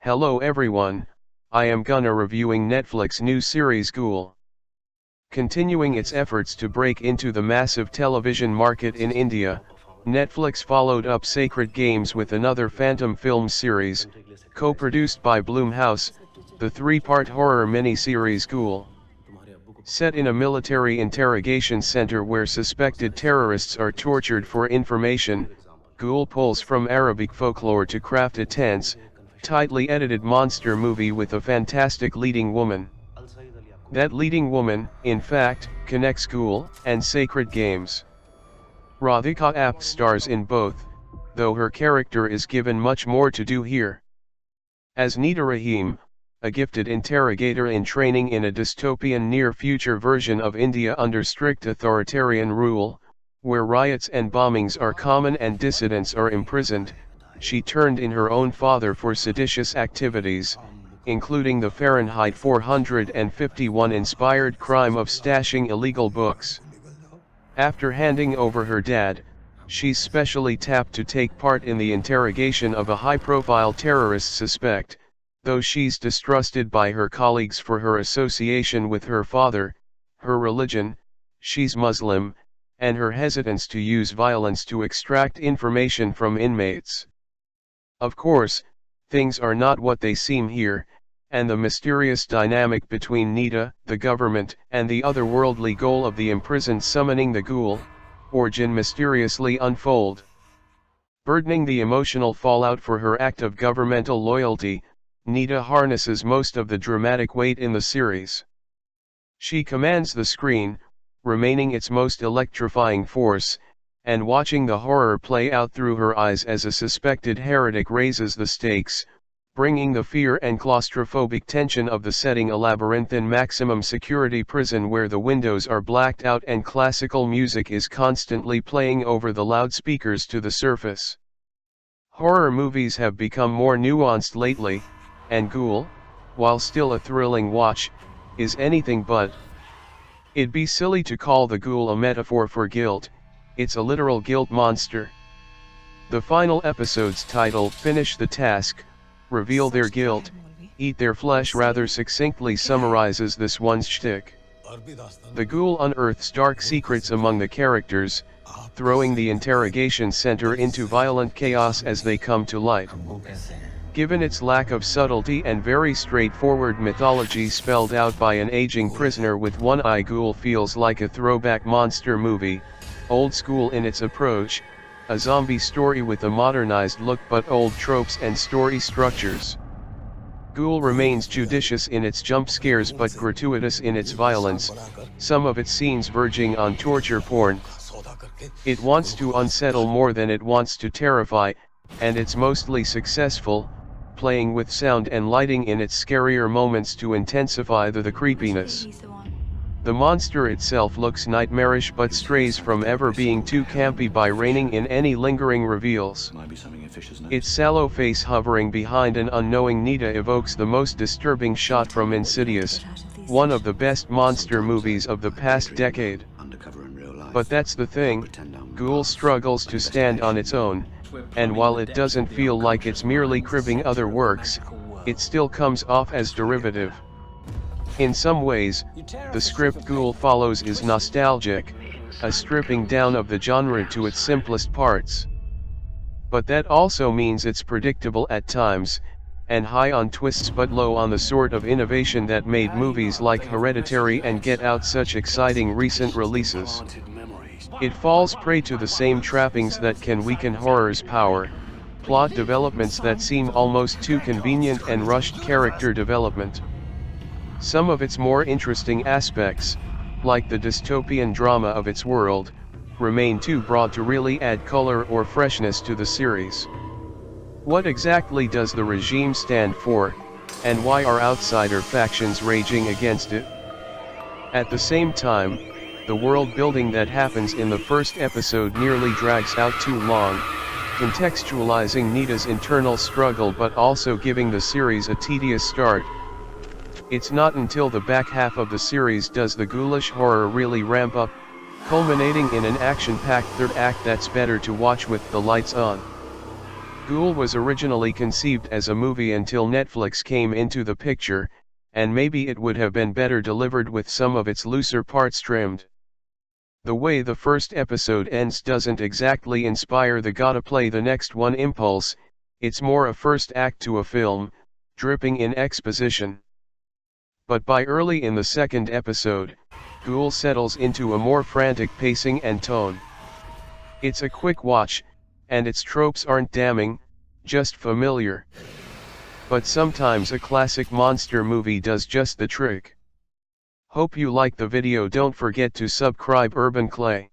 Hello everyone, I am gonna reviewing Netflix new series Ghoul. Continuing its efforts to break into the massive television market in India, Netflix followed up Sacred Games with another Phantom film series, co-produced by Blumhouse, the three-part horror miniseries Ghoul. Set in a military interrogation center where suspected terrorists are tortured for information, Ghoul pulls from Arabic folklore to craft a tense, tightly edited monster movie with a fantastic leading woman. That leading woman, in fact, connects Ghoul and Sacred Games. Radhika Apte stars in both, though her character is given much more to do here. As Nita Rahim, a gifted interrogator in training in a dystopian near-future version of India under strict authoritarian rule, where riots and bombings are common and dissidents are imprisoned, she turned in her own father for seditious activities, including the Fahrenheit 451-inspired crime of stashing illegal books. After handing over her dad, she's specially tapped to take part in the interrogation of a high-profile terrorist suspect, though she's distrusted by her colleagues for her association with her father, her religion, she's Muslim, and her hesitance to use violence to extract information from inmates. Of course, things are not what they seem here, and the mysterious dynamic between Nita, the government, and the otherworldly goal of the imprisoned summoning the Ghoul, or Jinn mysteriously unfold. Burdening the emotional fallout for her act of governmental loyalty, Nita harnesses most of the dramatic weight in the series. She commands the screen, remaining its most electrifying force, and watching the horror play out through her eyes as a suspected heretic raises the stakes, bringing the fear and claustrophobic tension of the setting a labyrinthine maximum security prison where the windows are blacked out and classical music is constantly playing over the loudspeakers to the surface. Horror movies have become more nuanced lately, and Ghoul, while still a thrilling watch, is anything but. It'd be silly to call the Ghoul a metaphor for guilt, it's a literal guilt monster. The final episode's title, Finish the Task, Reveal Their Guilt, Eat Their Flesh rather succinctly summarizes this one's shtick. The Ghoul unearths dark secrets among the characters, throwing the interrogation center into violent chaos as they come to light. Given its lack of subtlety and very straightforward mythology spelled out by an aging prisoner with one eye, Ghoul feels like a throwback monster movie, old school in its approach, a zombie story with a modernized look but old tropes and story structures. Ghoul remains judicious in its jump scares but gratuitous in its violence, some of its scenes verging on torture porn. It wants to unsettle more than it wants to terrify, and it's mostly successful, playing with sound and lighting in its scarier moments to intensify the creepiness. The monster itself looks nightmarish but strays from ever being too campy by reining in any lingering reveals. Its sallow face hovering behind an unknowing Nita evokes the most disturbing shot from Insidious, one of the best monster movies of the past decade. But that's the thing, Ghoul struggles to stand on its own, and while it doesn't feel like it's merely cribbing other works, it still comes off as derivative. In some ways, the script Ghoul follows is nostalgic, a stripping down of the genre to its simplest parts. But that also means it's predictable at times, and high on twists but low on the sort of innovation that made movies like Hereditary and Get Out such exciting recent releases. It falls prey to the same trappings that can weaken horror's power, plot developments that seem almost too convenient and rushed character development. Some of its more interesting aspects, like the dystopian drama of its world, remain too broad to really add color or freshness to the series. What exactly does the regime stand for, and why are outsider factions raging against it? At the same time, the world building that happens in the first episode nearly drags out too long, contextualizing Nita's internal struggle but also giving the series a tedious start. It's not until the back half of the series does the ghoulish horror really ramp up, culminating in an action-packed third act that's better to watch with the lights on. Ghoul was originally conceived as a movie until Netflix came into the picture, and maybe it would have been better delivered with some of its looser parts trimmed. The way the first episode ends doesn't exactly inspire the gotta play the next one impulse, it's more a first act to a film, dripping in exposition. But by early in the second episode, Ghoul settles into a more frantic pacing and tone. It's a quick watch, and its tropes aren't damning, just familiar. But sometimes a classic monster movie does just the trick. Hope you like the video. Don't forget to subscribe urbanclay.